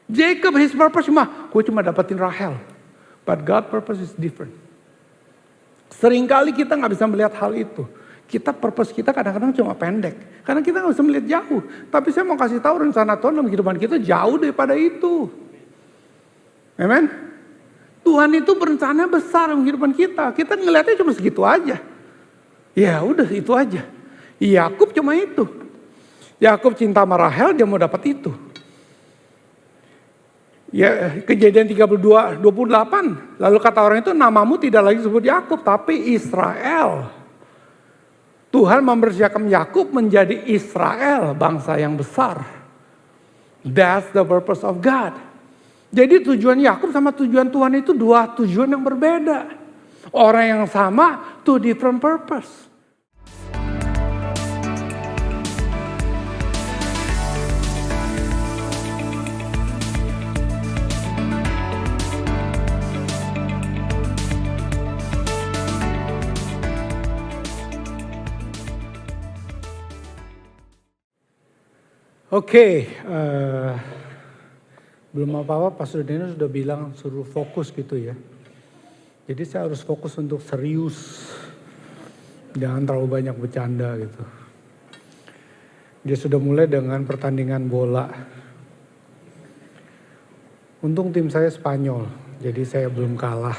Jacob, his purpose gue cuma dapetin Rahel. But God purpose is different. Seringkali kita gak bisa melihat hal itu. Purpose kita kadang-kadang cuma pendek. Karena kita gak bisa melihat jauh. Tapi saya mau kasih tahu rencana Tuhan dalam kehidupan kita jauh daripada itu. Amen. Tuhan itu berencana besar dalam kehidupan kita. Kita ngelihatnya cuma segitu aja. Ya udah itu aja. Yakub cuma itu. Yakub cinta sama Rahel, dia mau dapat itu. Ya, Kejadian 32, 28. Lalu kata orang itu, namamu tidak lagi disebut Yakub, tapi Israel. Tuhan mempersiapkan Yakub menjadi Israel, bangsa yang besar. That's the purpose of God. Jadi tujuan Yakub sama tujuan Tuhan itu dua tujuan yang berbeda. Orang yang sama, two different purpose. Oke, belum apa-apa Pastor Dennis sudah bilang suruh fokus gitu ya. Jadi saya harus fokus untuk serius. Jangan terlalu banyak bercanda gitu. Dia sudah mulai dengan pertandingan bola. Untung tim saya Spanyol, jadi saya belum kalah.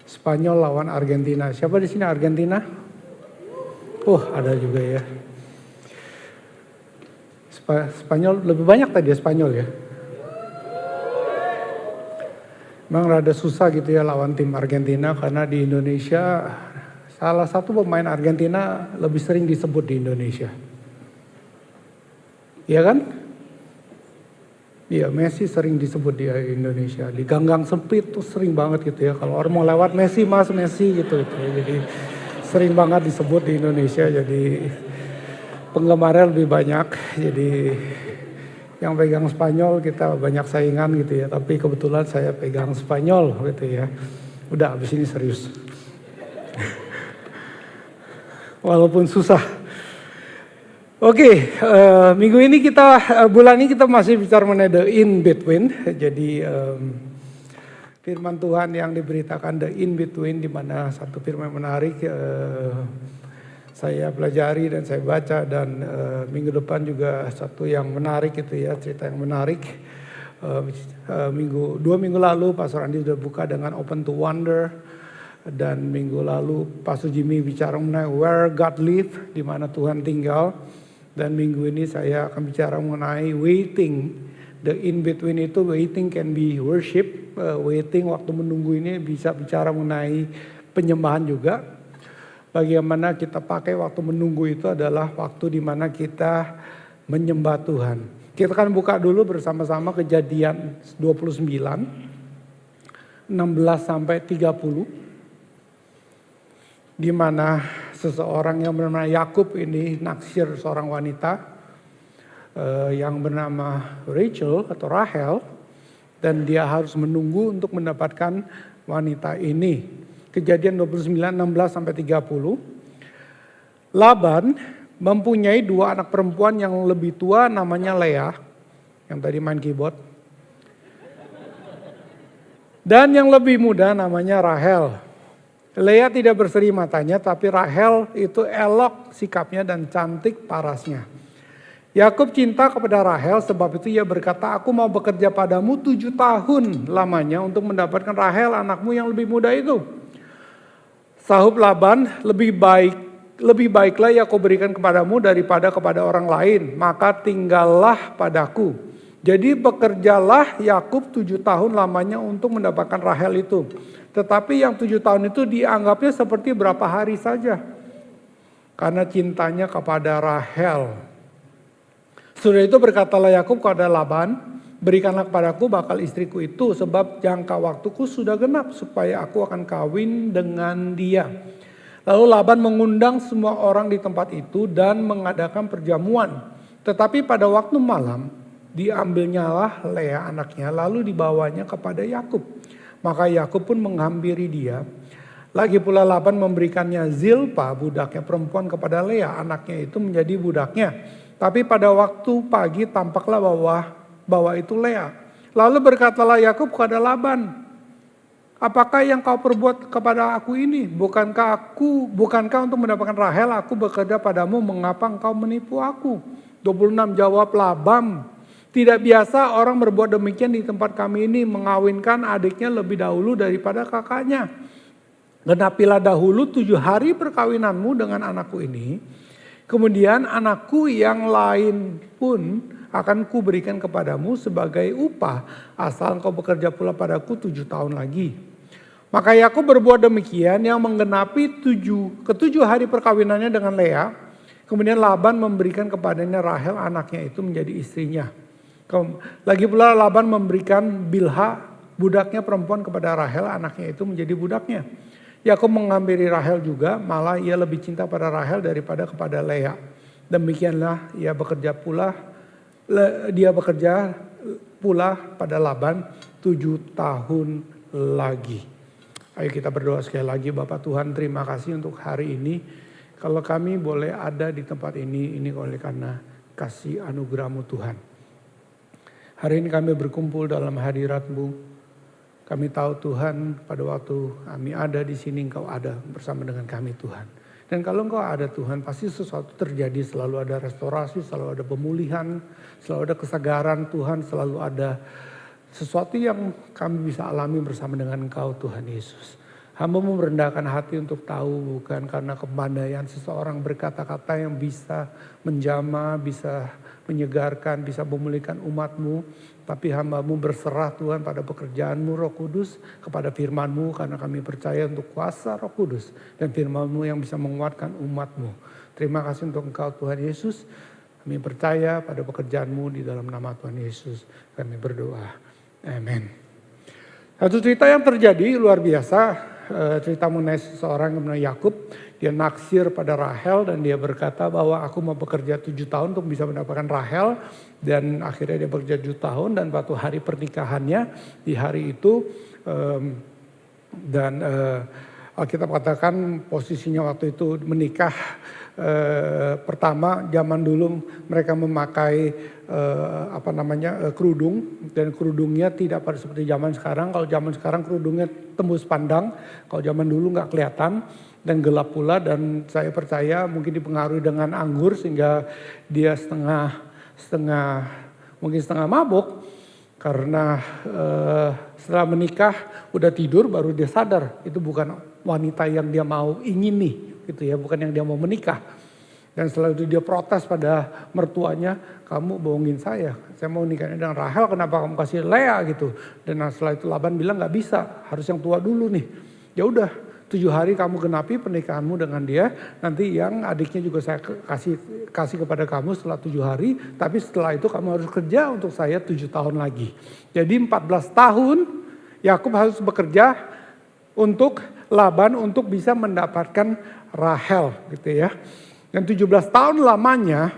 Spanyol lawan Argentina. Siapa di sini Argentina? Ada juga ya. Spanyol lebih banyak tadi ya Spanyol ya. Memang rada susah gitu ya lawan tim Argentina karena di Indonesia salah satu pemain Argentina lebih sering disebut di Indonesia. Iya kan? Iya, Messi sering disebut di Indonesia. Di gang-gang sempit tuh sering banget gitu ya. Kalau orang mau lewat Messi, Mas Messi gitu. Jadi sering banget disebut di Indonesia. Jadi penggemarnya lebih banyak. Jadi yang pegang Spanyol kita banyak saingan gitu ya. Tapi kebetulan saya pegang Spanyol gitu ya. Udah abis ini serius. Walaupun susah. Oke, minggu ini bulan ini kita masih bicara mengenai the in between. Jadi firman Tuhan yang diberitakan the in between, di mana satu firman menarik saya pelajari dan saya baca, dan minggu depan juga satu yang menarik gitu ya, cerita yang menarik. 2 minggu lalu Pastor Andi sudah buka dengan Open to Wonder, dan minggu lalu Pastor Jimmy bicara mengenai where God live, di mana Tuhan tinggal. Dan minggu ini saya akan bicara mengenai waiting. The in between itu waiting can be worship. Waiting waktu menunggu ini bisa bicara mengenai penyembahan juga. Bagaimana kita pakai waktu menunggu itu adalah waktu di mana kita menyembah Tuhan. Kita akan buka dulu bersama-sama Kejadian 29, 16 sampai 30. Di mana seseorang yang bernama Yakub ini naksir seorang wanita yang bernama Rachel atau Rahel, dan dia harus menunggu untuk mendapatkan wanita ini. Kejadian 29, 16 sampai 30. Laban mempunyai 2 anak perempuan yang lebih tua, namanya Leah, yang tadi main keyboard. Dan yang lebih muda namanya Rahel. Leah tidak berseri matanya, tapi Rahel itu elok sikapnya dan cantik parasnya. Yakub cinta kepada Rahel, sebab itu ia berkata, aku mau bekerja padamu 7 tahun lamanya untuk mendapatkan Rahel anakmu yang lebih muda itu. Sahut Laban, lebih baiklah Yakub berikan kepadamu daripada kepada orang lain, maka tinggallah padaku. Jadi bekerjalah Yakub 7 tahun lamanya untuk mendapatkan Rahel itu. Tetapi yang 7 tahun itu dianggapnya seperti berapa hari saja. Karena cintanya kepada Rahel. Sudah itu berkatalah Yakub kepada Laban, berikanlah kepadaku bakal istriku itu, sebab jangka waktuku sudah genap supaya aku akan kawin dengan dia. Lalu Laban mengundang semua orang di tempat itu dan mengadakan perjamuan. Tetapi pada waktu malam diambilnyalah Leah anaknya, lalu dibawanya kepada Yakub. Maka Yakub pun menghampiri dia. Lagi pula Laban memberikannya Zilpa, budaknya perempuan, kepada Lea, anaknya itu menjadi budaknya. Tapi pada waktu pagi tampaklah bahwa itu Lea. Lalu berkatalah Yakub kepada Laban, apakah yang kau perbuat kepada aku ini? Bukankah untuk mendapatkan Rahel aku bekerja padamu? Mengapa engkau menipu aku? 26 jawab Laban, tidak biasa orang berbuat demikian di tempat kami ini, mengawinkan adiknya lebih dahulu daripada kakaknya. Genapilah dahulu 7 hari perkawinanmu dengan anakku ini. Kemudian anakku yang lain pun akan kuberikan kepadamu sebagai upah, asal engkau bekerja pula padaku 7 tahun lagi. Maka Yakub berbuat demikian, yang menggenapi 7 hari perkawinannya dengan Lea. Kemudian Laban memberikan kepadanya Rahel, anaknya itu menjadi istrinya. Lagi pula Laban memberikan Bilha, budaknya perempuan, kepada Rahel, anaknya itu menjadi budaknya. Yakub menghampiri Rahel juga, malah ia lebih cinta pada Rahel daripada kepada Lea. Demikianlah dia bekerja pula pada Laban 7 tahun lagi. Ayo kita berdoa sekali lagi. Bapak Tuhan, terima kasih untuk hari ini. Kalau kami boleh ada di tempat ini oleh karena kasih anugerah-Mu Tuhan. Hari ini kami berkumpul dalam hadirat-Mu. Kami tahu Tuhan, pada waktu kami ada di sini Engkau ada bersama dengan kami Tuhan. Dan kalau Engkau ada Tuhan, pasti sesuatu terjadi, selalu ada restorasi, selalu ada pemulihan, selalu ada kesegaran Tuhan, selalu ada sesuatu yang kami bisa alami bersama dengan Engkau Tuhan Yesus. Hamba-Mu merendahkan hati untuk tahu, bukan karena kepandaian seseorang berkata-kata yang bisa menjamah, bisa menyegarkan, bisa memulihkan umat-Mu. Tapi hamba-Mu berserah Tuhan pada pekerjaan-Mu Roh Kudus, kepada firman-Mu, karena kami percaya untuk kuasa Roh Kudus dan firman-Mu yang bisa menguatkan umat-Mu. Terima kasih untuk Engkau Tuhan Yesus. Kami percaya pada pekerjaan-Mu di dalam nama Tuhan Yesus. Kami berdoa. Amin. Satu cerita yang terjadi luar biasa. Cerita mengenai seseorang yang bernama Yakub. Dia naksir pada Rahel dan dia berkata bahwa aku mau bekerja 7 tahun untuk bisa mendapatkan Rahel. Dan akhirnya dia bekerja 7 tahun dan waktu hari pernikahannya di hari itu Alkitab katakan posisinya waktu itu menikah. Pertama zaman dulu mereka memakai kerudung, dan kerudungnya tidak pada seperti zaman sekarang. Kalau zaman sekarang kerudungnya tembus pandang, kalau zaman dulu nggak kelihatan dan gelap pula. Dan saya percaya mungkin dipengaruhi dengan anggur sehingga dia setengah mabuk, karena setelah menikah udah tidur baru dia sadar itu bukan wanita yang dia mau ingini gitu ya, bukan yang dia mau menikah. Dan setelah itu dia protes pada mertuanya, kamu bohongin saya mau nikahnya dengan Rahel, kenapa kamu kasih Lea gitu. Dan setelah itu Laban bilang nggak bisa, harus yang tua dulu nih. Ya udah 7 hari kamu genapi pernikahanmu dengan dia, nanti yang adiknya juga saya kasih kepada kamu setelah 7 hari, tapi setelah itu kamu harus kerja untuk saya 7 tahun lagi. Jadi 14 tahun Yakub harus bekerja untuk Laban untuk bisa mendapatkan Rahel gitu ya. Dan 17 tahun lamanya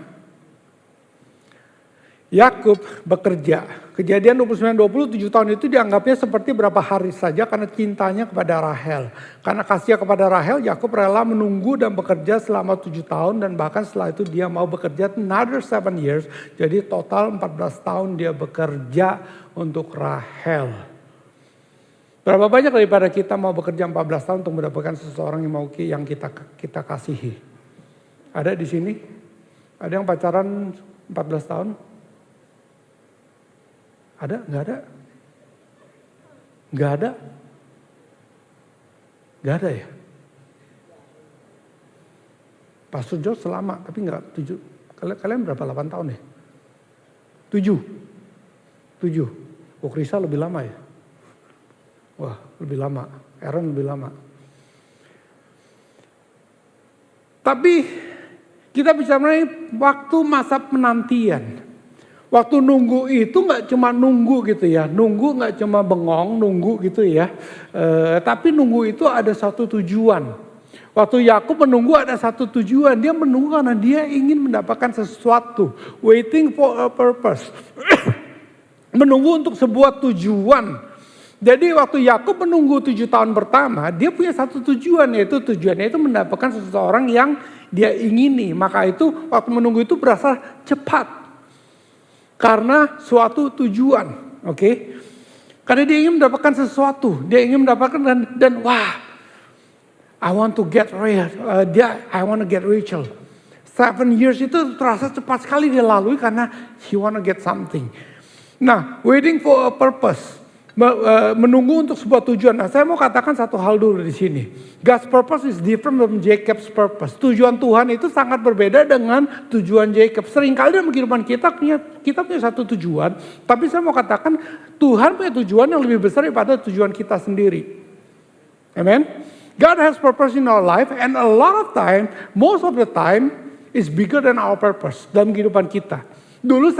Yakub bekerja. Kejadian 29-20, 7 tahun itu dianggapnya seperti berapa hari saja karena cintanya kepada Rahel. Karena kasih kepada Rahel, Yakub rela menunggu dan bekerja selama 7 tahun. Dan bahkan setelah itu dia mau bekerja another 7 years. Jadi total 14 tahun dia bekerja untuk Rahel. Berapa banyak daripada kita mau bekerja 14 tahun untuk mendapatkan seseorang yang kita kasihi? Ada di sini? Ada yang pacaran 14 tahun? Ada? Nggak ada? Nggak ada? Nggak ada ya? Pastor George selama, tapi nggak 7. Kalian berapa? 8 tahun ya? 7. Oh, Krisa lebih lama ya? Wah, lebih lama. Aaron lebih lama. Tapi kita bicara mengenai waktu masa penantian. Waktu nunggu itu nggak cuma nunggu gitu ya. Nunggu nggak cuma bengong, nunggu gitu ya. Tapi nunggu itu ada satu tujuan. Waktu Yakub menunggu ada satu tujuan. Dia menunggu karena dia ingin mendapatkan sesuatu. Waiting for a purpose. Menunggu untuk sebuah tujuan. Jadi waktu Yakub menunggu 7 tahun pertama, dia punya satu tujuan, yaitu tujuannya itu mendapatkan seseorang yang dia ingini. Maka itu waktu menunggu itu berasa cepat. Karena suatu tujuan, oke? Karena dia ingin mendapatkan sesuatu, dia ingin mendapatkan dan wah, I want to get Rachel. 7 years itu terasa cepat sekali dia lalui karena he want to get something. Nah, waiting for a purpose. Menunggu untuk sebuah tujuan. Nah, saya mau katakan satu hal dulu di sini. God's purpose is different from Jacob's purpose. Tujuan Tuhan itu sangat berbeda dengan tujuan Jacob. Seringkali dalam kehidupan kita punya satu tujuan, tapi saya mau katakan Tuhan punya tujuan yang lebih besar daripada tujuan kita sendiri. Amen. God has purpose in our life, and a lot of time, most of the time, is bigger than our purpose dalam kehidupan kita. Dulu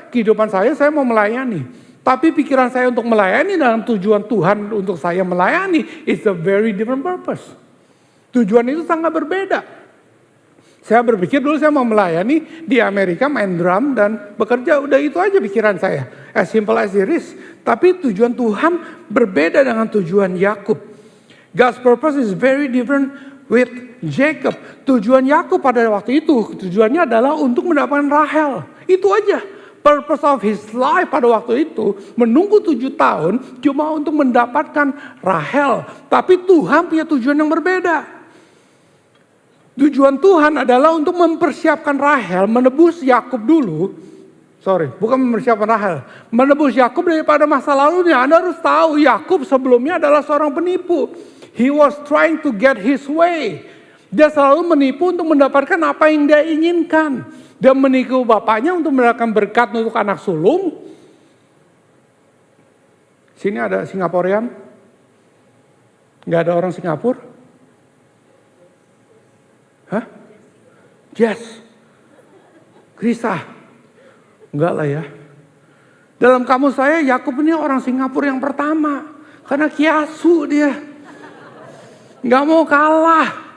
kehidupan saya mau melayani. Tapi pikiran saya untuk melayani dalam tujuan Tuhan untuk saya melayani, it's a very different purpose. Tujuan itu sangat berbeda. Saya berpikir dulu saya mau melayani di Amerika, main drum dan bekerja, udah itu aja pikiran saya. As simple as it is. Tapi tujuan Tuhan berbeda dengan tujuan Yakub. God's purpose is very different with Jacob. Tujuan Yakub pada waktu itu, tujuannya adalah untuk mendapatkan Rahel. Itu aja. Purpose of his life pada waktu itu menunggu 7 tahun cuma untuk mendapatkan Rahel. Tapi Tuhan punya tujuan yang berbeda. Tujuan Tuhan adalah untuk mempersiapkan Rahel, menebus Yakub dulu. Bukan mempersiapkan Rahel. Menebus Yakub daripada masa lalunya. Anda harus tahu Yakub sebelumnya adalah seorang penipu. He was trying to get his way. Dia selalu menipu untuk mendapatkan apa yang dia inginkan. Dia menipu bapaknya untuk mendapatkan berkat untuk anak sulung. Sini ada Singaporean? Nggak ada orang Singapura? Hah? Yes. Krisa? Enggak lah ya. Dalam kamus saya, Yakub ini orang Singapura yang pertama. Karena kiasu dia. Nggak mau kalah.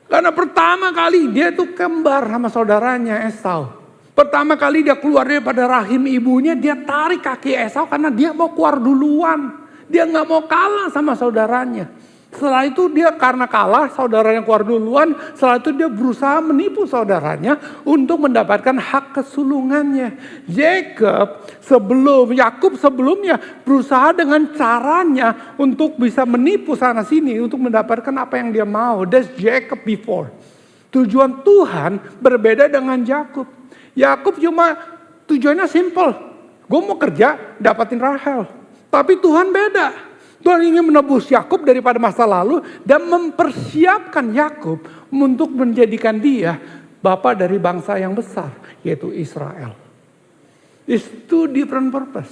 Karena pertama kali dia itu kembar sama saudaranya Esau. Pertama kali dia keluar daripada rahim ibunya, dia tarik kaki Esau karena dia mau keluar duluan. Dia nggak mau kalah sama saudaranya. Setelah itu dia karena kalah, saudaranya keluar duluan. Setelah itu dia berusaha menipu saudaranya untuk mendapatkan hak kesulungannya. Yakub sebelumnya berusaha dengan caranya untuk bisa menipu sana sini untuk mendapatkan apa yang dia mau. That's Jacob before. Tujuan Tuhan berbeda dengan Yakub. Yakub cuma tujuannya simple. Gue mau kerja, dapatin Rahel. Tapi Tuhan beda. Tuhan ingin menebus Yakub daripada masa lalu dan mempersiapkan Yakub untuk menjadikan dia bapa dari bangsa yang besar, yaitu Israel. It's two different purpose.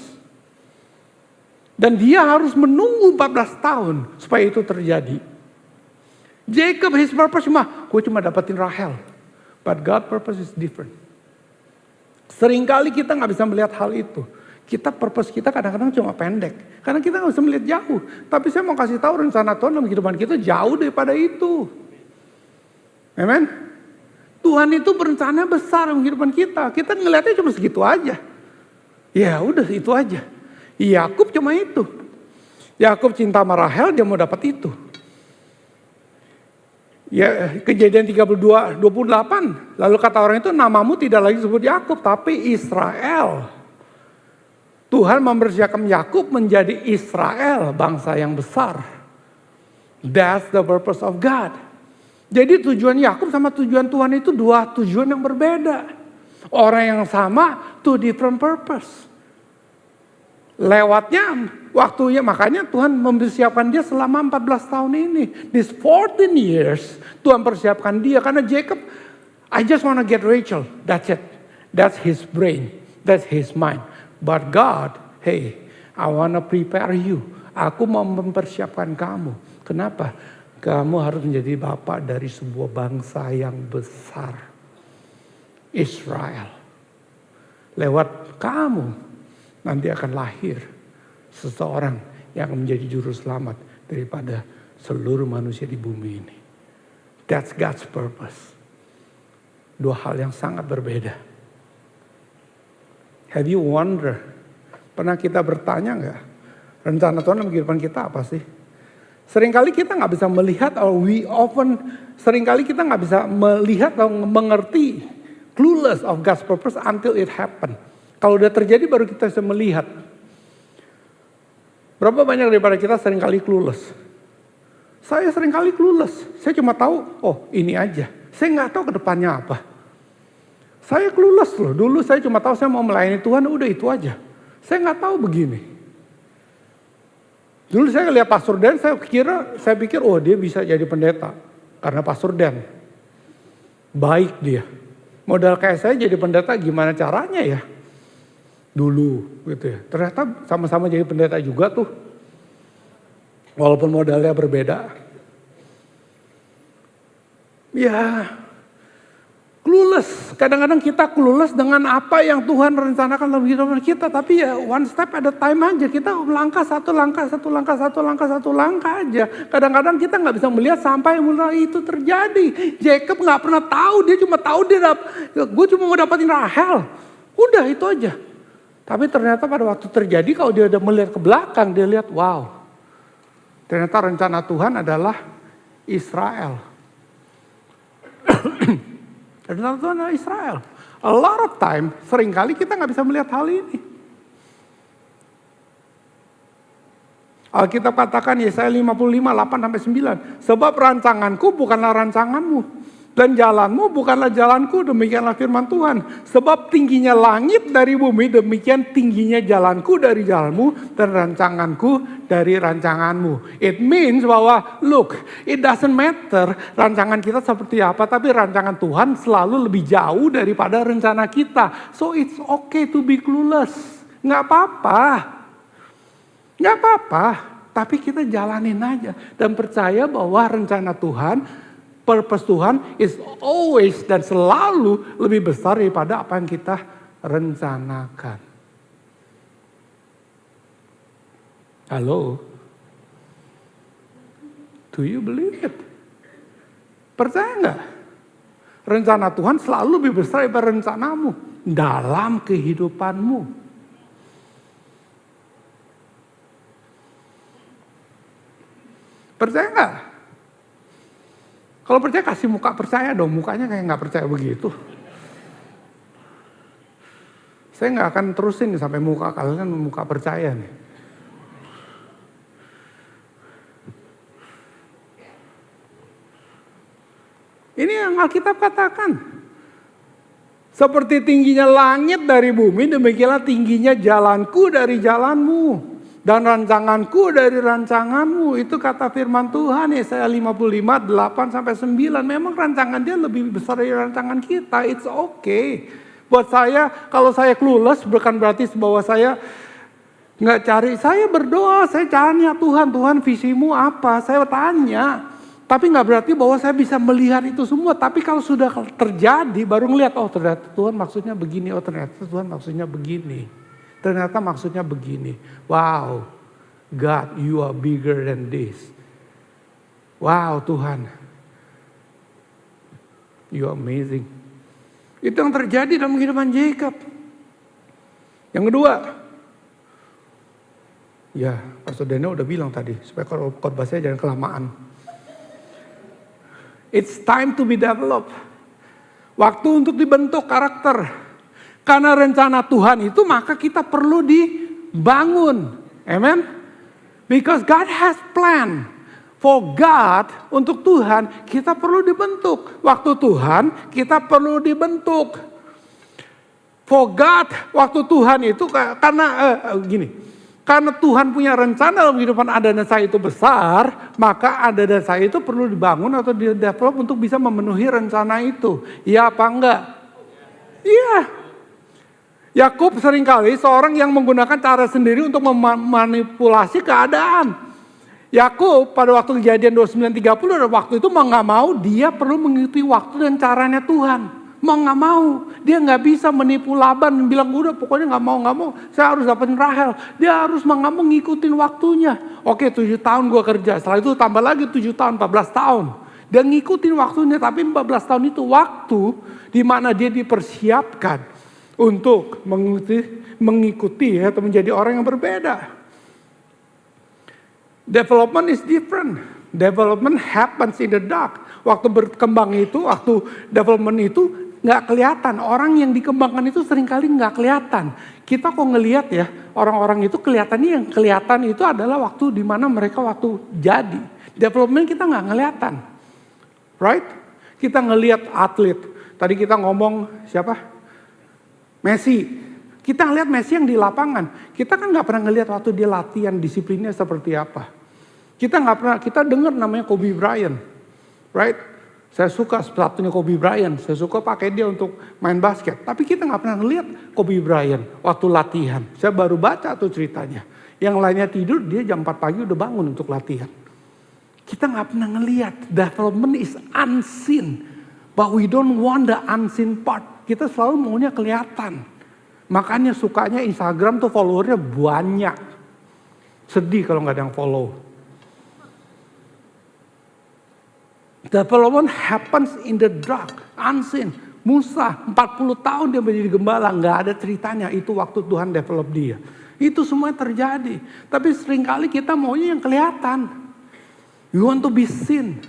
Dan dia harus menunggu 14 tahun supaya itu terjadi. Jacob his purpose gue cuma dapatin Rahel. But God purpose is different. Seringkali kita gak bisa melihat hal itu. Purpose kita kadang-kadang cuma pendek. Karena kita gak bisa melihat jauh. Tapi saya mau kasih tahu rencana Tuhan dalam kehidupan kita jauh daripada itu. Amen. Tuhan itu berencana besar dalam kehidupan kita. Kita ngelihatnya cuma segitu aja. Ya udah itu aja. Yakub cuma itu. Yakub cinta sama Rahel, dia mau dapat itu. Ya, Kejadian 32:28. Lalu kata orang itu, namamu tidak lagi disebut Yakub tapi Israel. Tuhan mempersiapkan Yakub menjadi Israel, bangsa yang besar. That's the purpose of God. Jadi tujuan Yakub sama tujuan Tuhan itu dua tujuan yang berbeda. Orang yang sama, two different purpose. Lewatnya waktunya, makanya Tuhan mempersiapkan dia selama 14 tahun ini. This 14 years Tuhan persiapkan dia. Karena Jacob, I just want to get Rachel. That's it. That's his brain. That's his mind. But God, hey, I want to prepare you. Aku mau mempersiapkan kamu. Kenapa? Kamu harus menjadi bapak dari sebuah bangsa yang besar. Israel. Lewat kamu nanti akan lahir seseorang yang menjadi juru selamat daripada seluruh manusia di bumi ini. That's God's purpose. Dua hal yang sangat berbeda. Have you wonder Pernah kita bertanya nggak, rencana Tuhan dalam kehidupan kita apa sih? Seringkali kita nggak bisa melihat, seringkali kita nggak bisa melihat atau mengerti clueless of God's purpose until it happen. Kalau udah terjadi baru kita bisa melihat. Berapa banyak daripada kita seringkali clueless? Saya seringkali clueless. Saya cuma tahu, oh ini aja. Saya nggak tahu ke depannya apa. Saya clueless loh. Dulu saya cuma tahu saya mau melayani Tuhan, udah itu aja. Saya nggak tahu begini. Dulu saya lihat Pastor Dan, saya pikir, oh dia bisa jadi pendeta. Karena Pastor Dan. Baik dia. Modal kayak saya jadi pendeta gimana caranya ya? Dulu gitu ya. Ternyata sama-sama jadi pendeta juga tuh. Walaupun modalnya berbeda. Ya, clueless. Kadang-kadang kita clueless dengan apa yang Tuhan rencanakan dalam kehidupan kita. Tapi ya one step at a time aja. Kita melangkah satu langkah aja. Kadang-kadang kita nggak bisa melihat sampai mulai itu terjadi. Jacob nggak pernah tahu. Dia cuma tahu gue cuma mau dapatin Rahel. Udah itu aja. Tapi ternyata pada waktu terjadi kalau dia udah melihat ke belakang. Dia lihat wow. Ternyata rencana Tuhan adalah Israel. Rencana Tuhan adalah Israel. A lot of time, seringkali kita nggak bisa melihat hal ini. Alkitab katakan Yesaya 55, 8-9. Sebab rancanganku bukanlah rancanganmu. Dan jalanmu bukanlah jalanku, demikianlah firman Tuhan. Sebab tingginya langit dari bumi, demikian tingginya jalanku dari jalanmu, dan rancanganku dari rancanganmu. It means bahwa look, it doesn't matter rancangan kita seperti apa, tapi rancangan Tuhan selalu lebih jauh daripada rencana kita. So it's okay to be clueless. Nggak apa-apa, tapi kita jalanin aja. Dan percaya bahwa rencana Tuhan, purpose Tuhan is always dan selalu lebih besar daripada apa yang kita rencanakan. Halo? Do you believe it? Percaya nggak? Rencana Tuhan selalu lebih besar daripada rencanamu dalam kehidupanmu. Percaya nggak? Kalau percaya kasih muka percaya dong, mukanya kayak nggak percaya begitu. Saya nggak akan terusin sampai muka kalian muka percaya nih. Ini yang Alkitab katakan. Seperti tingginya langit dari bumi, demikianlah tingginya jalanku dari jalanmu. Dan rancanganku dari rancanganmu. Itu kata firman Tuhan Yesaya 55, 8-9. Memang rancangan dia lebih besar dari rancangan kita. It's okay. Buat saya, kalau saya clueless bukan berarti bahwa saya nggak cari. Saya berdoa, saya tanya Tuhan visimu apa? Saya tanya. Tapi nggak berarti bahwa saya bisa melihat itu semua. Tapi kalau sudah terjadi, baru ngelihat, oh ternyata Tuhan maksudnya begini. Oh ternyata Tuhan maksudnya begini. Ternyata maksudnya begini. Wow, God, you are bigger than this. Wow, Tuhan, you are amazing. Itu yang terjadi dalam kehidupan Jacob. Yang kedua, ya, Pastor Daniel udah bilang tadi, supaya kalau khotbah saya jangan kelamaan. It's time to be developed. Waktu untuk dibentuk karakter. Karena rencana Tuhan itu maka kita perlu dibangun. Amen. Because God has plan. For God, untuk Tuhan kita perlu dibentuk. Waktu Tuhan kita perlu dibentuk. For God, waktu Tuhan itu karena karena Tuhan punya rencana dalam kehidupan Anda dan saya itu besar, maka Anda dan saya itu perlu dibangun atau di-develop untuk bisa memenuhi rencana itu. Iya apa enggak? Iya. Yakub seringkali seorang yang menggunakan cara sendiri untuk memanipulasi keadaan. Yakub pada waktu kejadian 29:30 waktu itu mau nggak mau dia perlu mengikuti waktu dan caranya Tuhan. Mau nggak mau dia nggak bisa menipu Laban dan bilang udah pokoknya nggak mau saya harus dapetin Rahel. Dia harus mau nggak mau ngikutin waktunya. Oke 7 tahun gue kerja, setelah itu tambah lagi 7 tahun 14 tahun. Dia ngikutin waktunya, tapi 14 tahun itu waktu di mana dia dipersiapkan untuk mengikuti atau menjadi orang yang berbeda. Development is different. Development happens in the dark. Waktu berkembang itu, waktu development itu nggak kelihatan. Orang yang dikembangkan itu seringkali nggak kelihatan. Kita kok ngelihat ya, orang-orang itu kelihatannya, yang kelihatan itu adalah waktu di mana mereka waktu jadi. Development kita nggak kelihatan, right? Kita ngelihat atlet. Tadi kita ngomong siapa? Messi. Kita ngelihat Messi yang di lapangan. Kita kan nggak pernah ngelihat waktu dia latihan, disiplinnya seperti apa. Kita nggak pernah, kita dengar namanya Kobe Bryant, right? Saya suka sepatunya Kobe Bryant, saya suka pakai dia untuk main basket. Tapi kita nggak pernah ngelihat Kobe Bryant waktu latihan. Saya baru baca tuh ceritanya. Yang lainnya tidur, dia jam 4 pagi udah bangun untuk latihan. Kita nggak pernah ngelihat. Development is unseen, but we don't want the unseen part. Kita selalu maunya kelihatan. Makanya sukanya Instagram tuh followernya banyak. Sedih kalau nggak ada yang follow. Development happens in the dark, unseen. Musa 40 tahun dia menjadi gembala, nggak ada ceritanya. Itu waktu Tuhan develop dia. Itu semua terjadi. Tapi seringkali kita maunya yang kelihatan. You want to be seen.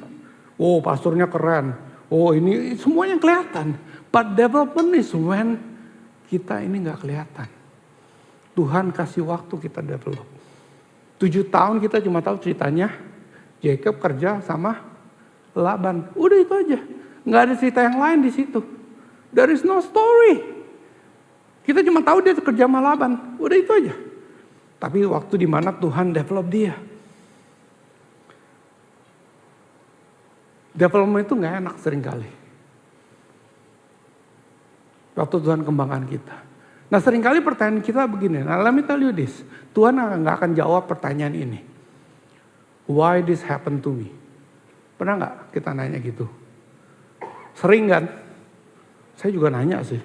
Oh, pastornya keren. Oh, ini semuanya yang kelihatan. But development is when kita ini nggak kelihatan. Tuhan kasih waktu kita develop. 7 tahun kita cuma tahu ceritanya Jacob kerja sama Laban. Udah itu aja. Nggak ada cerita yang lain di situ. There is no story. Kita cuma tahu dia kerja sama Laban. Udah itu aja. Tapi waktu di mana Tuhan develop dia. Development itu nggak enak seringkali. Waktu Tuhan kembangkan kita. Nah seringkali pertanyaan kita begini. Nah let me tell you this. Tuhan nggak akan jawab pertanyaan ini. Why this happened to me? Pernah nggak kita nanya gitu? Sering kan? Saya juga nanya sih.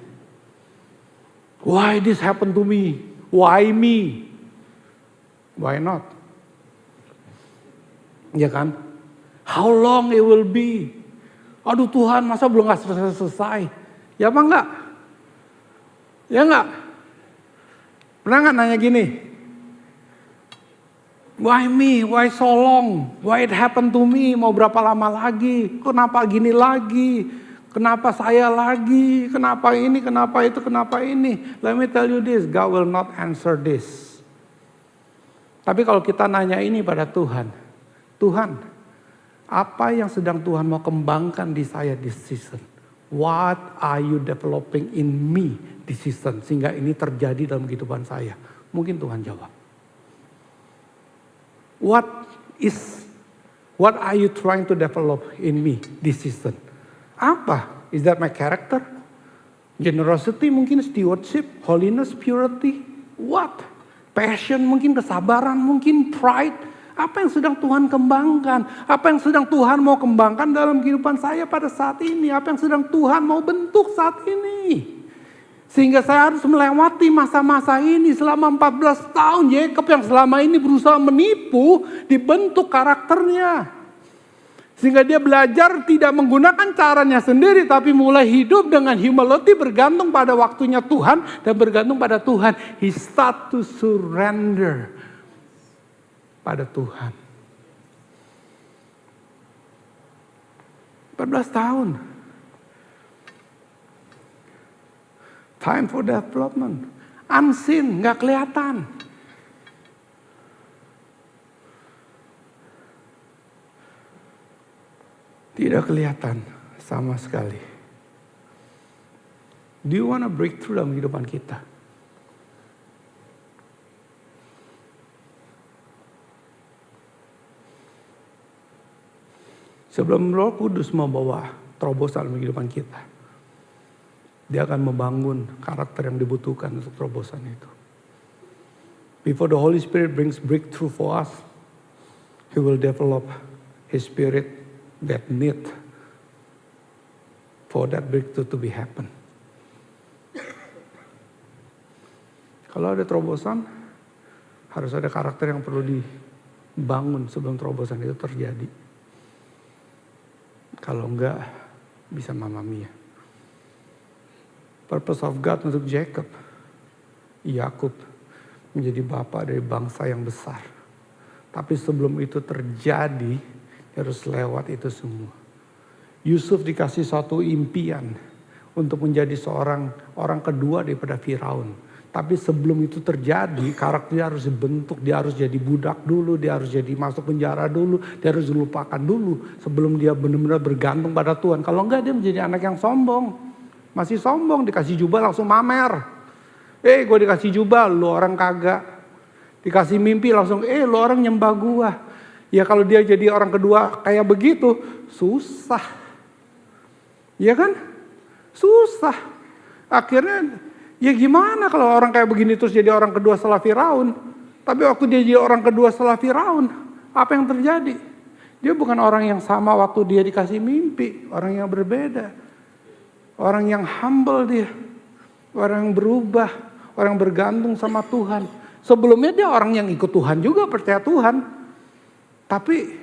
Why this happened to me? Why me? Why not? Ya kan? How long it will be? Aduh Tuhan, masa belum nggak selesai? Ya apa enggak? Ya enggak? Pernah nggak nanya gini? Why me? Why so long? Why it happened to me? Mau berapa lama lagi? Kenapa gini lagi? Kenapa saya lagi? Kenapa ini? Kenapa itu? Kenapa ini? Let me tell you this, God will not answer this. Tapi kalau kita nanya ini pada Tuhan, Tuhan, apa yang sedang Tuhan mau kembangkan di saya this season? What are you developing in me this season? Sehingga ini terjadi dalam kehidupan saya. Mungkin Tuhan jawab. What are you trying to develop in me this season? Apa? Is that my character? Generosity mungkin, stewardship, holiness, purity. What? Passion mungkin, kesabaran mungkin, pride. Apa yang sedang Tuhan kembangkan? Apa yang sedang Tuhan mau kembangkan dalam kehidupan saya pada saat ini? Apa yang sedang Tuhan mau bentuk saat ini? Sehingga saya harus melewati masa-masa ini selama 14 tahun. Jacob yang selama ini berusaha menipu, dibentuk karakternya. Sehingga dia belajar tidak menggunakan caranya sendiri, tapi mulai hidup dengan humility, bergantung pada waktunya Tuhan dan bergantung pada Tuhan. He start to surrender pada Tuhan. 14 tahun. Time for development. Unseen, gak kelihatan. Tidak kelihatan sama sekali. Do you want to break through dalam kehidupan kita? Sebelum Roh Kudus membawa terobosan dalam kehidupan kita, dia akan membangun karakter yang dibutuhkan untuk terobosan itu. Before the Holy Spirit brings breakthrough for us, He will develop His Spirit that need for that breakthrough to be happen. Kalau ada terobosan, harus ada karakter yang perlu dibangun sebelum terobosan itu terjadi. Kalau enggak, bisa mamma mia. Purpose of God untuk Jacob. Yakub menjadi bapak dari bangsa yang besar. Tapi sebelum itu terjadi, dia harus lewat itu semua. Yusuf dikasih suatu impian untuk menjadi orang kedua daripada Firaun. Tapi sebelum itu terjadi, karakter dia harus dibentuk, dia harus jadi budak dulu, dia harus jadi masuk penjara dulu, dia harus dilupakan dulu sebelum dia benar-benar bergantung pada Tuhan. Kalau enggak dia menjadi anak yang sombong. Masih sombong, dikasih jubah langsung mamer. Gue dikasih jubah, lu orang kagak. Dikasih mimpi langsung, lu orang nyembah gua. Ya kalau dia jadi orang kedua kayak begitu, susah. Iya kan? Susah. Akhirnya ya gimana kalau orang kayak begini terus jadi orang kedua setelah Firaun. Tapi waktu dia jadi orang kedua setelah Firaun, apa yang terjadi? Dia bukan orang yang sama waktu dia dikasih mimpi. Orang yang berbeda. Orang yang humble dia. Orang yang berubah. Orang yang bergantung sama Tuhan. Sebelumnya dia orang yang ikut Tuhan juga, percaya Tuhan. Tapi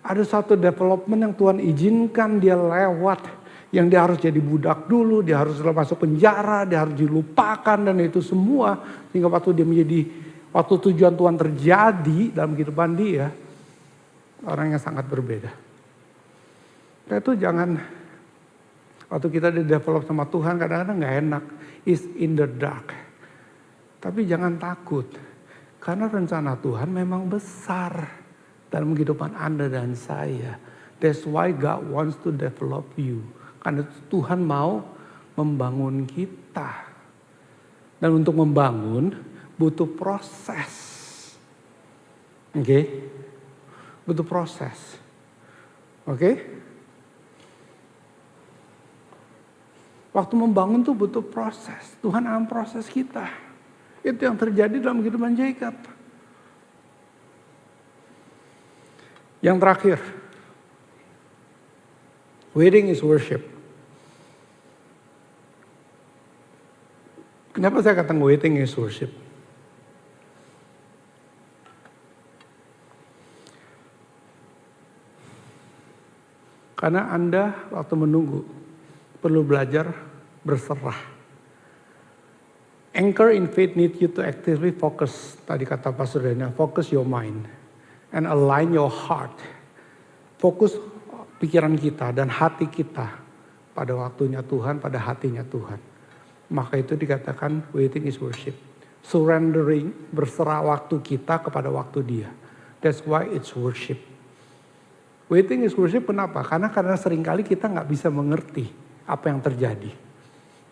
ada satu development yang Tuhan izinkan dia lewat. Yang dia harus jadi budak dulu, dia harus masuk penjara, dia harus dilupakan dan itu semua. Sehingga waktu tujuan Tuhan terjadi dalam kehidupan dia, orang yang sangat berbeda. Nah itu jangan, waktu kita di-develop sama Tuhan kadang-kadang gak enak. Is in the dark. Tapi jangan takut. Karena rencana Tuhan memang besar dalam kehidupan Anda dan saya. That's why God wants to develop you. Karena Tuhan mau membangun kita. Dan untuk membangun butuh proses. Oke? Butuh proses. Oke? Waktu membangun tuh butuh proses. Tuhan akan proses kita. Itu yang terjadi dalam kehidupan Jacob. Yang terakhir. Waiting is worship. Kenapa saya katakan waiting is worship? Karena Anda waktu menunggu perlu belajar berserah. Anchor in faith need you to actively focus. Tadi kata Pastor Daniel, focus your mind and align your heart. Fokus pikiran kita dan hati kita pada waktunya Tuhan, pada hatinya Tuhan. Maka itu dikatakan waiting is worship. Surrendering, berserah waktu kita kepada waktu dia. That's why it's worship. Waiting is worship kenapa? Karena seringkali kita gak bisa mengerti apa yang terjadi.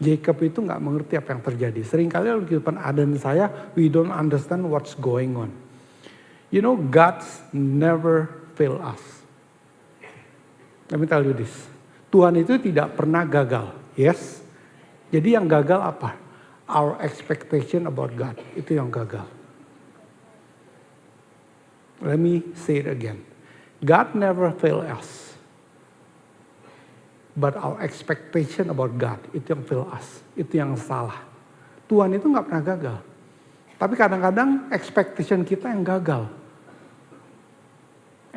Jacob itu gak mengerti apa yang terjadi. Seringkali dalam kehidupan Anda dan saya, we don't understand what's going on. You know, God never fail us. Let me tell you this. Tuhan itu tidak pernah gagal. Yes. Jadi yang gagal apa? Our expectation about God. Itu yang gagal. Let me say it again. God never fail us. But our expectation about God, itu yang fail us. Itu yang salah. Tuhan itu gak pernah gagal. Tapi kadang-kadang expectation kita yang gagal.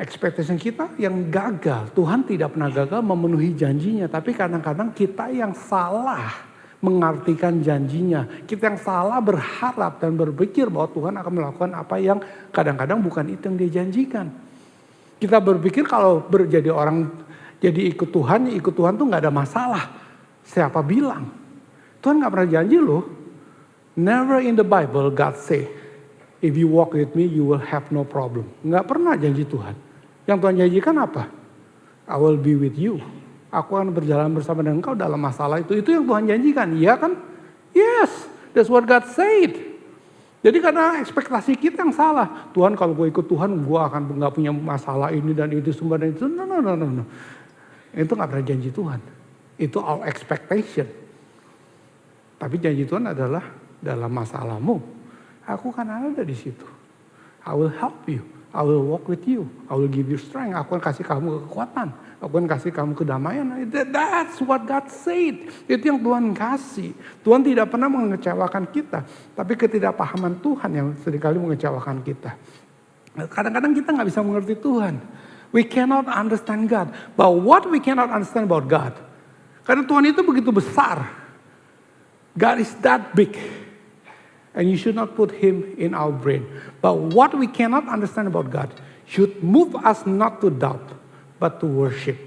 Expectation kita yang gagal. Tuhan tidak pernah gagal memenuhi janjinya. Tapi kadang-kadang kita yang salah mengartikan janjinya. Kita yang salah berharap dan berpikir bahwa Tuhan akan melakukan apa yang kadang-kadang bukan itu yang dia janjikan. Kita berpikir kalau jadi ikut Tuhan tuh gak ada masalah. Siapa bilang? Tuhan gak pernah janji loh. Never in the Bible God say, if you walk with me you will have no problem. Gak pernah janji Tuhan. Yang Tuhan janjikan apa? I will be with you. Aku akan berjalan bersama dengan engkau dalam masalah itu. Itu yang Tuhan janjikan, iya kan? Yes, that's what God said. Jadi karena ekspektasi kita yang salah. Tuhan kalau gue ikut Tuhan gue akan gak punya masalah ini dan itu semua dan itu. No. Itu gak pernah janji Tuhan. Itu our expectation. Tapi janji Tuhan adalah dalam masalahmu. Aku kan ada di situ. I will help you. I will walk with you. I will give you strength. Aku akan kasih kamu kekuatan. Aku akan kasih kamu kedamaian. That's what God said. Itu yang Tuhan kasih. Tuhan tidak pernah mengecewakan kita. Tapi ketidakpahaman Tuhan yang seringkali mengecewakan kita. Kadang-kadang kita gak bisa mengerti Tuhan. We cannot understand God. But what we cannot understand about God? Karena Tuhan itu begitu besar. God is that big. And you should not put him in our brain. But what we cannot understand about God should move us not to doubt, but to worship.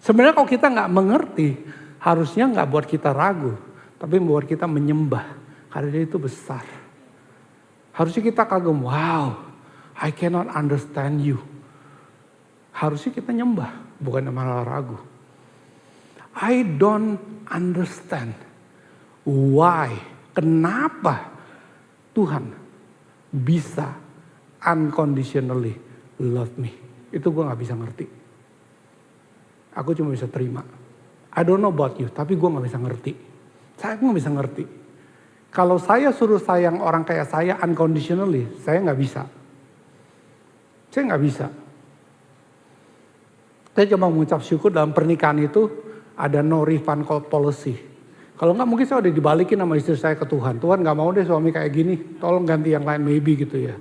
Sebenarnya kalau kita nggak mengerti, harusnya nggak buat kita ragu, tapi membuat kita menyembah. Karena dia itu besar. Harusnya kita kagum, wow, I cannot understand you. Harusnya kita nyembah, bukan malah ragu. I don't understand why, kenapa Tuhan bisa unconditionally love me. Itu gue gak bisa ngerti. Aku cuma bisa terima. I don't know about you, tapi gue gak bisa ngerti. Saya gak bisa ngerti. Kalau saya suruh sayang orang kayak saya unconditionally, saya gak bisa. Saya gak bisa. Saya cuma mengucap syukur dalam pernikahan itu ada no refund policy. Kalau enggak mungkin saya udah dibalikin sama istri saya ke Tuhan. Tuhan gak mau deh suami kayak gini, tolong ganti yang lain maybe gitu ya.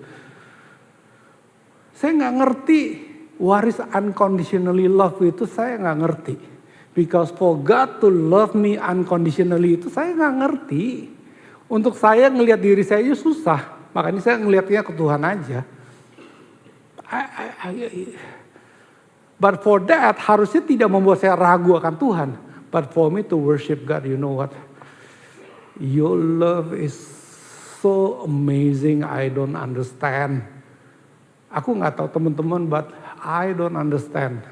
Saya gak ngerti waris unconditionally love itu saya gak ngerti. Because for God to love me unconditionally itu saya gak ngerti. Untuk saya ngelihat diri saya itu susah. Makanya saya ngelihatnya ke Tuhan aja. But for that harusnya tidak membuat saya ragu akan Tuhan. But for me to worship God, you know what? Your love is so amazing, I don't understand. Aku gak tahu teman-teman, but I don't understand.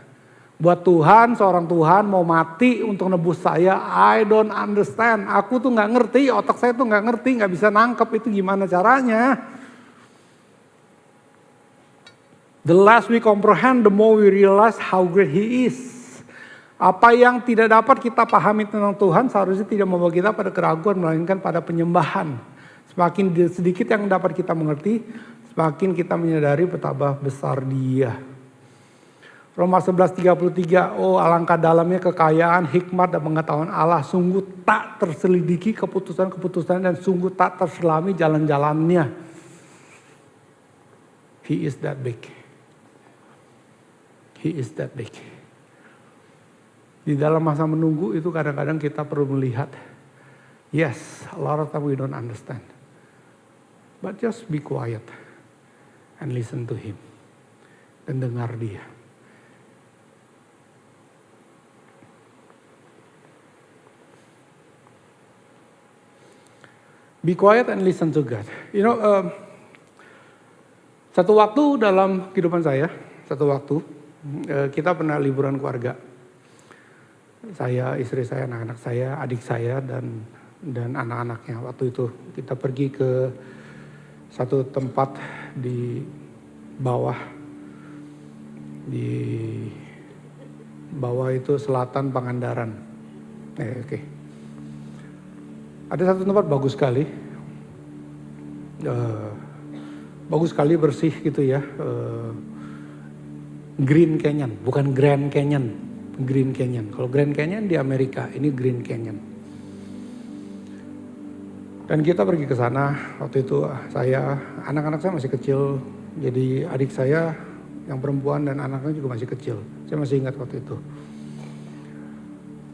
Buat Tuhan, seorang Tuhan mau mati untuk nebus saya, I don't understand. Aku tuh gak ngerti, otak saya tuh gak ngerti, gak bisa nangkep itu gimana caranya. The less we comprehend, the more we realize how great He is. Apa yang tidak dapat kita pahami tentang Tuhan seharusnya tidak membawa kita pada keraguan, melainkan pada penyembahan. Semakin sedikit yang dapat kita mengerti, semakin kita menyadari betapa besar Dia. Roma 11:33, oh alangkah dalamnya kekayaan, hikmat dan pengetahuan Allah. Sungguh tak terselidiki keputusan-keputusan dan sungguh tak terselami jalan-jalannya. He is that big. He is that big. Di dalam masa menunggu itu kadang-kadang kita perlu melihat. Yes, a lot of time we don't understand. But just be quiet and listen to Him. Dan dengar Dia. Be quiet and listen to God. You know, satu waktu dalam kehidupan saya, kita pernah liburan keluarga. Saya, istri saya, anak-anak saya, adik saya, dan anak-anaknya. Waktu itu kita pergi ke satu tempat di bawah. Di bawah itu selatan Pangandaran. Oke. Ada satu tempat bagus sekali. Bagus sekali, bersih gitu ya. Green Canyon, bukan Grand Canyon, Green Canyon. Kalau Grand Canyon di Amerika, ini Green Canyon. Dan kita pergi ke sana, waktu itu anak-anak saya masih kecil, jadi adik saya yang perempuan dan anaknya juga masih kecil. Saya masih ingat waktu itu.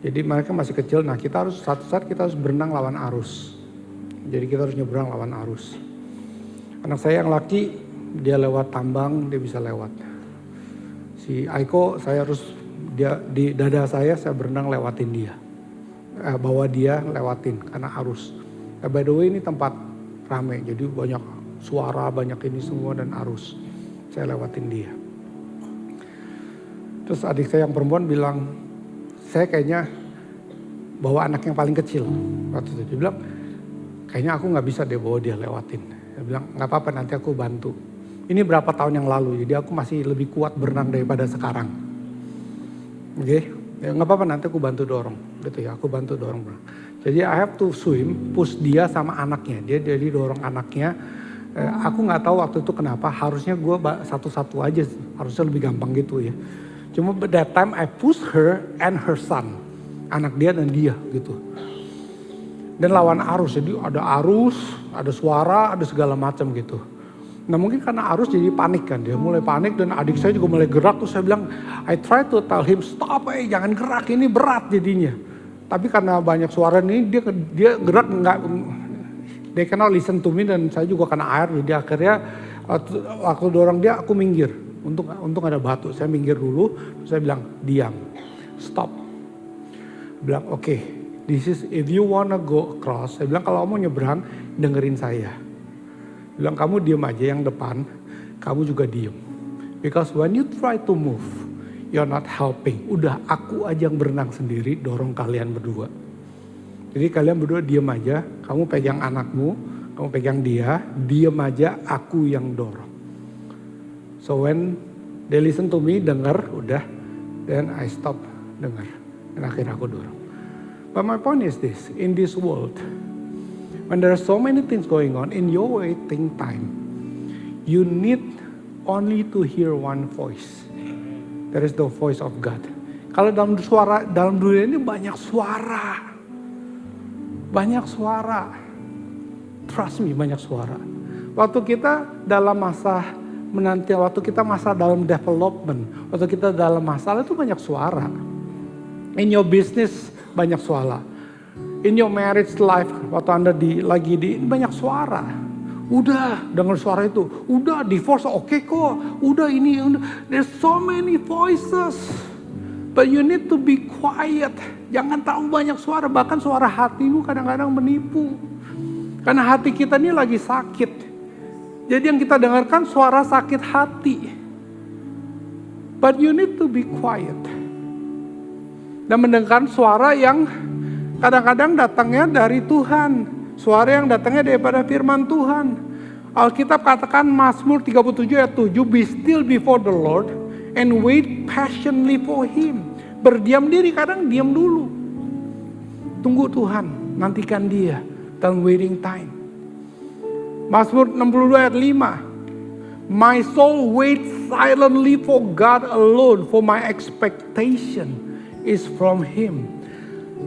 Jadi mereka masih kecil, nah satu saat kita harus berenang lawan arus. Jadi kita harus nyebrang lawan arus. Anak saya yang laki, dia lewat tambang, dia bisa lewat. Si Aiko, saya harus di dada saya berenang lewatin dia. Bawa dia lewatin karena arus. By the way ini tempat ramai, jadi banyak suara, banyak ini semua dan arus. Saya lewatin dia. Terus adik saya yang perempuan bilang, saya kayaknya bawa anak yang paling kecil. Waktu itu dia bilang, kayaknya aku gak bisa deh bawa dia lewatin. Dia bilang, gak apa-apa nanti aku bantu. Ini berapa tahun yang lalu, jadi aku masih lebih kuat berenang daripada sekarang. Oke, ya gak apa-apa nanti aku bantu dorong. Gitu ya, aku bantu dorong. Jadi I have to swim, push dia sama anaknya. Dia jadi dorong anaknya. Aku gak tahu waktu itu kenapa, harusnya gue satu-satu aja. Harusnya lebih gampang gitu ya. Cuma that time I push her and her son. Anak dia dan dia gitu. Dan lawan arus, jadi ada arus, ada suara, ada segala macam gitu. Nah mungkin karena arus jadi panik kan, dia mulai panik dan adik saya juga mulai gerak. Terus saya bilang, I try to tell him, stop jangan gerak, ini berat jadinya. Tapi karena banyak suara nih, dia gerak nggak, they cannot listen to me, dan saya juga kena air. Jadi akhirnya waktu dorong dia, aku minggir. Untuk ada batu, saya minggir dulu. Terus saya bilang, diam, stop. Bilang, oke, this is if you wanna go across. Saya bilang, kalau mau nyebrang, dengerin saya. Bilang, kamu diam aja yang depan, kamu juga diam. Because when you try to move, you're not helping. Udah, aku aja yang berenang sendiri, dorong kalian berdua. Jadi kalian berdua diam aja, kamu pegang anakmu, kamu pegang dia, diam aja, aku yang dorong. So when they listen to me, dengar, udah, then I stop dengar. Dan akhirnya aku dorong. But my point is this, in this world, when there are so many things going on, in your waiting time, you need only to hear one voice. That is the voice of God. Kalau dalam dunia ini banyak suara. Banyak suara. Trust me, banyak suara. Waktu kita dalam masa menanti, waktu kita masa dalam development, waktu kita dalam masalah itu banyak suara. In your business banyak suara. In your marriage life, waktu Anda lagi di banyak suara. Udah dengar suara itu, udah divorce oke kok, udah ini, udah. There's so many voices, but you need to be quiet. Jangan terlalu banyak suara, bahkan suara hatimu kadang-kadang menipu. Karena hati kita ini lagi sakit. Jadi yang kita dengarkan suara sakit hati. But you need to be quiet. Dan mendengarkan suara yang kadang-kadang datangnya dari Tuhan. Suara yang datangnya daripada firman Tuhan. Alkitab katakan Mazmur 37 ayat 7, be still before the Lord and wait patiently for Him. Berdiam diri, kadang diam dulu. Tunggu Tuhan, nantikan Dia dalam waiting time. Mazmur 62 ayat 5. My soul waits silently for God alone, for my expectation is from Him.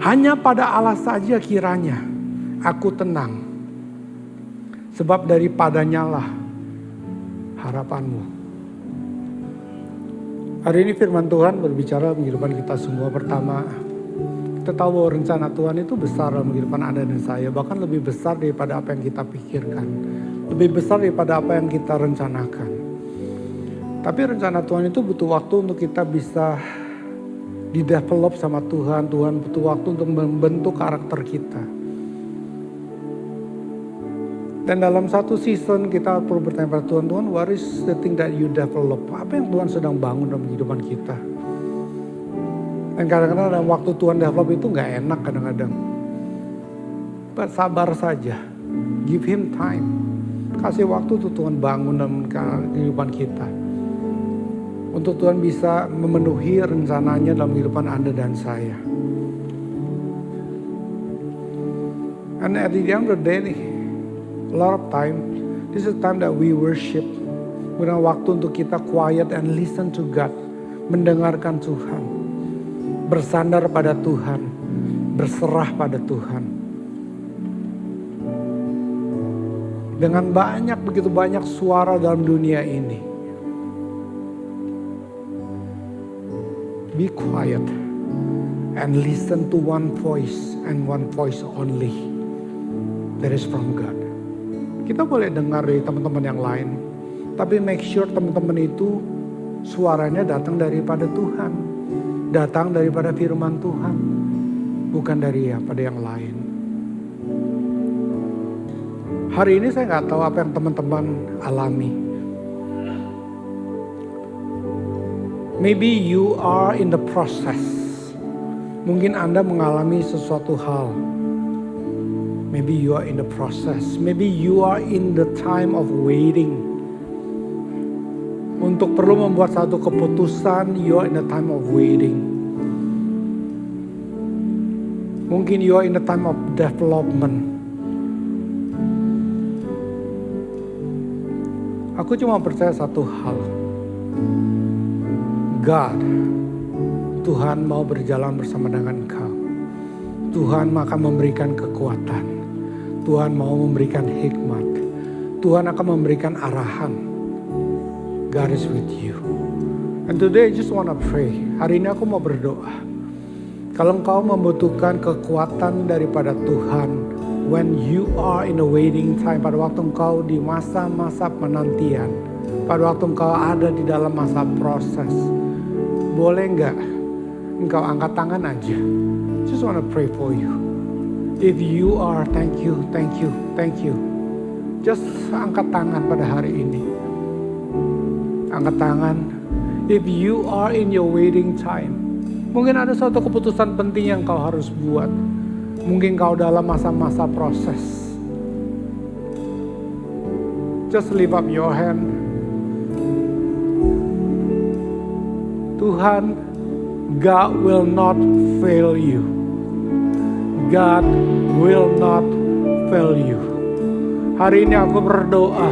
Hanya pada Allah saja kiranya aku tenang, sebab daripadanya lah harapanmu. Hari ini firman Tuhan berbicara dalam kehidupan kita semua. Pertama, kita tahu bahwa rencana Tuhan itu besar dalam kehidupan Anda dan saya. Bahkan lebih besar daripada apa yang kita pikirkan. Lebih besar daripada apa yang kita rencanakan. Tapi rencana Tuhan itu butuh waktu untuk kita bisa di-develop sama Tuhan. Tuhan butuh waktu untuk membentuk karakter kita. Dan dalam satu season kita perlu bertanya pada Tuhan, Tuhan, what is the thing that you develop? Apa yang Tuhan sedang bangun dalam kehidupan kita? Dan kadang-kadang dalam waktu Tuhan develop itu gak enak kadang-kadang. But sabar saja, give Him time. Kasih waktu untuk Tuhan bangun dalam kehidupan kita. Untuk Tuhan bisa memenuhi rencananya dalam kehidupan Anda dan saya. And at the end of the day, a lot of time, this is time that we worship. Bukan waktu untuk kita quiet and listen to God. Mendengarkan Tuhan. Bersandar pada Tuhan. Berserah pada Tuhan. Dengan begitu banyak suara dalam dunia ini. Be quiet and listen to one voice and one voice only. That is from God. Kita boleh dengar dari teman-teman yang lain, tapi make sure teman-teman itu suaranya datang daripada Tuhan, datang daripada firman Tuhan, bukan daripada yang lain. Hari ini saya nggak tahu apa yang teman-teman alami. Maybe you are in the process. Mungkin Anda mengalami sesuatu hal. Maybe you are in the process. Maybe you are in the time of waiting. Untuk perlu membuat satu keputusan, you are in the time of waiting. Mungkin you are in the time of development. Aku cuma percaya satu hal. God, Tuhan mau berjalan bersama dengan kau. Tuhan akan memberikan kekuatan. Tuhan mau memberikan hikmat. Tuhan akan memberikan arahan. God is with you. And today I just want to pray. Hari ini aku mau berdoa. Kalau engkau membutuhkan kekuatan daripada Tuhan, when you are in a waiting time, pada waktu engkau di masa-masa penantian, pada waktu engkau ada di dalam masa proses, boleh nggak engkau angkat tangan aja? Just wanna pray for you. If you are, thank you. Just angkat tangan pada hari ini. Angkat tangan. If you are in your waiting time, mungkin ada suatu keputusan penting yang kau harus buat. Mungkin kau dalam masa-masa proses. Just lift up your hand. Tuhan, God will not fail you. God will not fail you. Hari ini aku berdoa,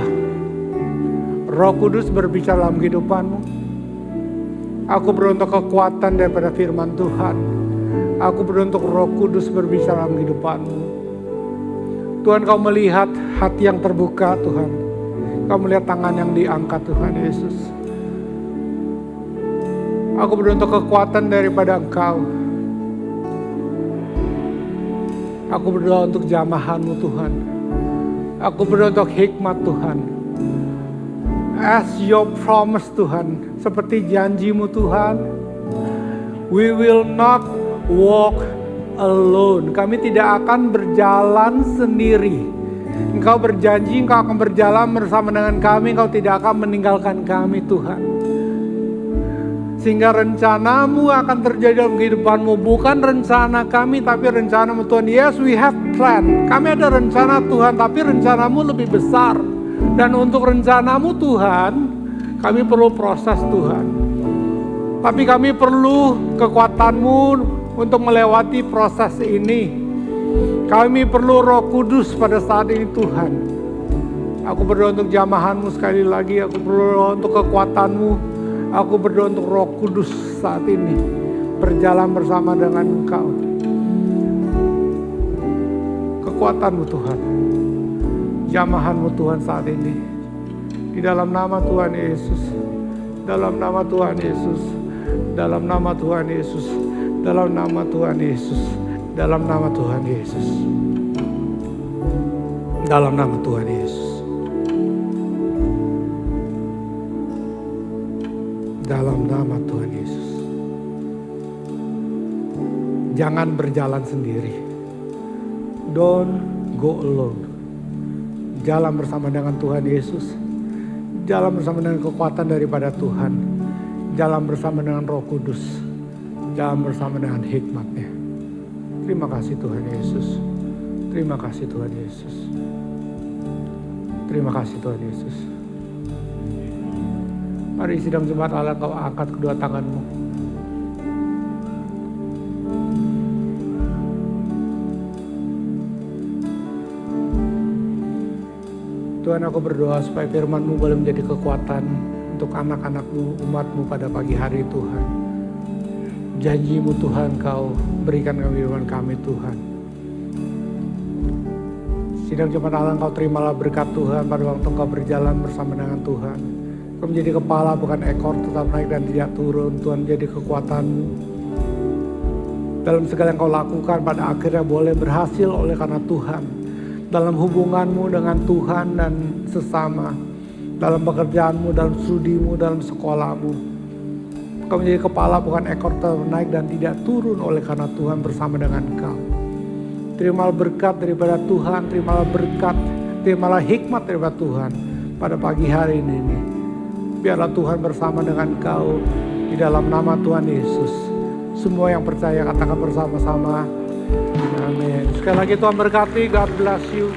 Roh Kudus berbicara dalam kehidupanmu. Aku berdoa untuk kekuatan daripada firman Tuhan. Aku berdoa untuk Roh Kudus berbicara dalam kehidupanmu. Tuhan, kau melihat hati yang terbuka Tuhan. Kau melihat tangan yang diangkat Tuhan Yesus. Aku berdoa untuk kekuatan daripada Engkau. Aku berdoa untuk jamahanmu Tuhan. Aku berdoa untuk hikmat Tuhan. As your promise Tuhan, seperti janjimu Tuhan, we will not walk alone. Kami tidak akan berjalan sendiri. Engkau berjanji Engkau akan berjalan bersama dengan kami. Engkau tidak akan meninggalkan kami Tuhan. Sehingga rencanamu akan terjadi dalam kehidupanmu. Bukan rencana kami, tapi rencanamu Tuhan. Yes, we have plan. Kami ada rencana Tuhan, tapi rencanamu lebih besar. Dan untuk rencanamu Tuhan, kami perlu proses Tuhan. Tapi kami perlu kekuatanmu untuk melewati proses ini. Kami perlu Roh Kudus pada saat ini Tuhan. Aku berdoa untuk jamahanmu sekali lagi. Aku berdoa untuk kekuatanmu. Aku berdoa untuk Roh Kudus saat ini berjalan bersama dengan Engkau. Kekuatanmu Tuhan, jamahanmu Tuhan saat ini. Di dalam nama Tuhan Yesus, dalam nama Tuhan Yesus, dalam nama Tuhan Yesus, dalam nama Tuhan Yesus, dalam nama Tuhan Yesus, dalam nama Tuhan Yesus. Dalam nama Tuhan Yesus. Jangan berjalan sendiri. Don't go alone. Jalan bersama dengan Tuhan Yesus. Jalan bersama dengan kekuatan daripada Tuhan. Jalan bersama dengan Roh Kudus. Jalan bersama dengan hikmat-Nya. Terima kasih Tuhan Yesus. Terima kasih Tuhan Yesus. Terima kasih Tuhan Yesus. Mari sidang jemaat Allah, kau angkat kedua tanganmu. Tuhan, aku berdoa supaya firman-Mu boleh menjadi kekuatan untuk anak-anak-Mu, umat-Mu pada pagi hari Tuhan. Janji-Mu Tuhan kau berikan kehidupan kami Tuhan. Sidang jemaat Allah, kau terimalah berkat Tuhan pada waktu kau berjalan bersama dengan Tuhan. Kau menjadi kepala bukan ekor, tetap naik dan tidak turun. Tuhan menjadi kekuatanmu. Dalam segala yang kau lakukan pada akhirnya boleh berhasil oleh karena Tuhan. Dalam hubunganmu dengan Tuhan dan sesama. Dalam pekerjaanmu, dalam studimu, dalam sekolahmu. Kau menjadi kepala bukan ekor, tetap naik dan tidak turun oleh karena Tuhan bersama dengan kau. Terimalah berkat daripada Tuhan, terimalah berkat, terimalah hikmat daripada Tuhan pada pagi hari ini. Biarlah Tuhan bersama dengan kau di dalam nama Tuhan Yesus. Semua yang percaya katakan bersama-sama. Amin. Sekali lagi Tuhan berkati. God bless you.